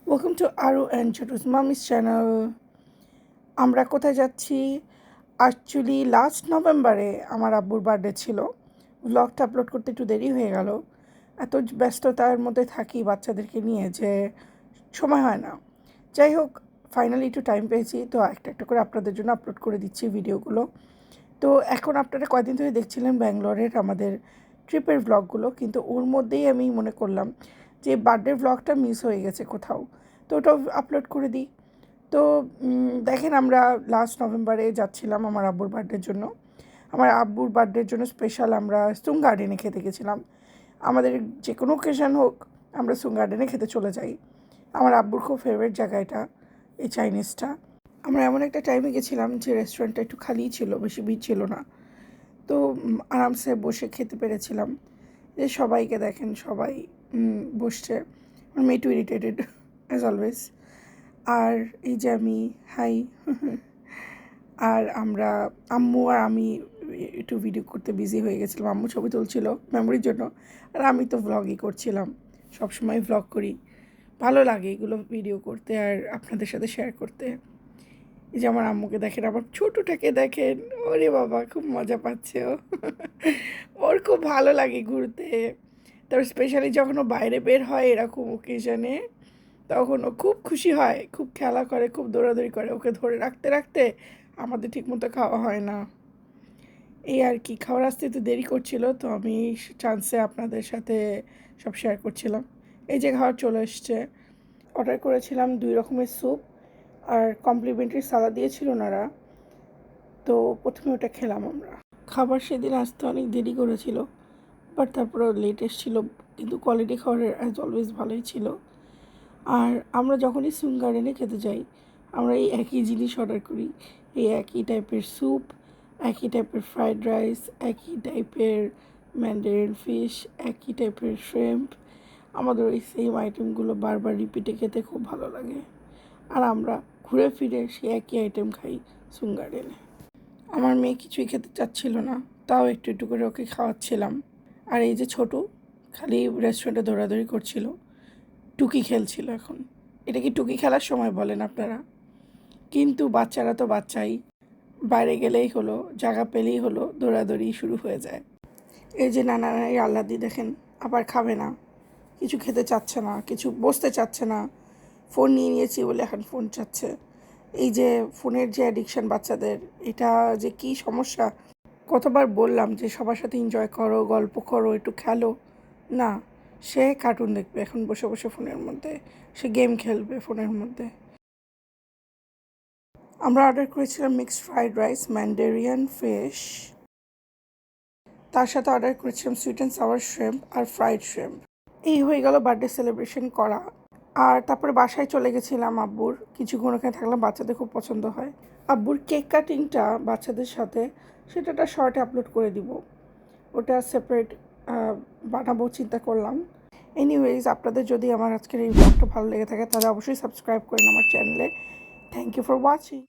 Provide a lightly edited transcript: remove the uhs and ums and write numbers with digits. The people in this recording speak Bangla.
Welcome to Aru and Chhotu's mummy's channel. আমরা কোথায় যাচ্ছি? অ্যাকচুয়ালি লাস্ট নভেম্বরে আমার আব্বুর বার্থডে ছিল। ব্লগটা আপলোড করতে একটু দেরি হয়ে গেল। এত ব্যস্ততার মধ্যে থাকি বাচ্চাদেরকে নিয়ে যে সময় হয় না। যাই হোক, ফাইনালি একটু টাইম পেয়েছি, তো একটা একটা করে আপনাদের জন্য আপলোড করে দিচ্ছি ভিডিওগুলো। তো এখন আপনারা কয়দিন ধরে দেখছিলেন ব্যাঙ্গালোরের আমাদের ট্রিপের ব্লগগুলো, কিন্তু ওর মধ্যেই আমি মনে করলাম যে বার্থডে ব্লগটা মিস হয়ে গেছে কোথাও, তো ওটাও আপলোড করে দিই। তো দেখেন, আমরা লাস্ট নভেম্বরে যাচ্ছিলাম আমার আব্বুর বার্থডের জন্য। আমার আব্বুর বার্থডের জন্য স্পেশাল আমরা সুং গার্ডেনে খেতে গেছিলাম। আমাদের যে কোনো অকেশান হোক, আমরা সুং গার্ডেনে খেতে চলে যাই। আমার আব্বুর খুব ফেভারিট জায়গা এটা, এই চাইনিজটা। আমরা এমন একটা টাইমে গেছিলাম যে রেস্টুরেন্টটা একটু খালিই ছিল, বেশি ভিড় ছিল না। তো আরামসে বসে খেতে পেরেছিলাম। যে সবাইকে দেখেন, সবাই বসছে। আমার মেয়ে একটু ইরিটেটেড অ্যাজ অলওয়েজ। আর এই যে আমি হাই আর আমরা আম্মু আর আমি একটু ভিডিও করতে বিজি হয়ে গেছিলাম। আম্মু ছবি তুলছিল মেমোরির জন্য, আর আমি তো ভ্লগই করছিলাম। সবসময় ভ্লগ করি, ভালো লাগে এগুলো ভিডিও করতে আর আপনাদের সাথে শেয়ার করতে। এই যে আমার আম্মুকে দেখেন, আমার ছোটোটাকে দেখেন, ওরে বাবা খুব মজা পাচ্ছে ও। ওর খুব ভালো লাগে ঘুরতে। তারপর স্পেশালি যখন ও বাইরে বের হয় এরকম ওকেশনে, তখন ও খুব খুশি হয়, খুব খেলা করে, খুব দৌড়াদৌড়ি করে। ওকে ধরে রাখতে রাখতে আমাদের ঠিকমতো খাওয়া হয় না। এই আর কি, খাওয়ার আসতে একটু দেরি করছিল, তো আমি চান্সে আপনাদের সাথে সব শেয়ার করছিলাম। এই যে খাওয়ার চলে এসছে। অর্ডার করেছিলাম 2 রকমের স্যুপ আর কমপ্লিমেন্টারি সালাদ দিয়েছিল ওনারা। তো প্রথমে ওটা খেলাম আমরা। খাবার সেদিন আসতে অনেক দেরি করেছিল, বাট তারপরেও লেট এসেছিলো, কিন্তু কোয়ালিটি খাবারের অ্যাজ অলওয়েজ ভালোই ছিল। আর আমরা যখনই সুং গার্ডেনে খেতে যাই, আমরা এই একই জিনিস অর্ডার করি। এই একই টাইপের স্যুপ, একই টাইপের ফ্রায়েড রাইস, একই টাইপের ম্যান্ডারিন ফিশ, একই টাইপের শ্রিম্প। আমাদের ওই সেম আইটেমগুলো বারবার রিপিটে খেতে খুব ভালো লাগে। আর আমরা ঘুরে ফিরে সেই একই আইটেম খাই সুং গার্ডেনে। আমার মেয়ে কিছুই খেতে চাচ্ছিল না, তাও একটু একটু করে ওকে খাওয়াচ্ছিলাম। আর এই যে ছোটো, খালি রেস্টুরেন্টে দৌড়াদৌড়ি করছিল, টুকি খেলছিল। এখন এটা কি টুকি খেলার সময় বলেন আপনারা? কিন্তু বাচ্চারা তো বাচ্চাই, বাইরে গেলেই হলো, জায়গা পেলেই হলো, দৌড়াদৌড়ি শুরু হয়ে যায়। এই যে নানা নানি আল্লাদি দেখেন, আবার খাবে না, কিছু খেতে চাচ্ছে না, কিছু বসতে চাচ্ছে না। ফোন নিয়ে নিয়েছি বলে এখন ফোন চাচ্ছে। এই যে ফোনের যে অ্যাডিকশান বাচ্চাদের, এটা যে কি সমস্যা। কতবার বললাম যে সবার সাথে এনজয় করো, গল্প করো, একটু খেলো, না, সে কার্টুন দেখবে এখন বসে বসে ফোনের মধ্যে, সে গেম খেলবে ফোনের মধ্যে। আমরা অর্ডার করেছিলাম mixed fried rice, mandarin fish, তার সাথে অর্ডার করেছিলাম সুইট অ্যান্ড সাওয়ার শ্রিম্প আর ফ্রাইড শ্রিম্প। এই হয়ে গেল বার্থডে সেলিব্রেশন করা। আর তারপরে বাসায় চলে গেছিলাম আব্বুর, কিছুক্ষণ ওখানে থাকলাম, বাচ্চাদের খুব পছন্দ হয়। আব্বুর কেক কাটিংটা বাচ্চাদের সাথে, সেটা একটা শর্টে আপলোড করে দিব, ওটা সেপারেট বানাবো চিন্তা করলাম। এনিওয়েজ, আপনাদের যদি আমার আজকের এই ব্লগটা ভালো লেগে থাকে তাহলে অবশ্যই সাবস্ক্রাইব করেন আমার চ্যানেলে। Thank you for watching.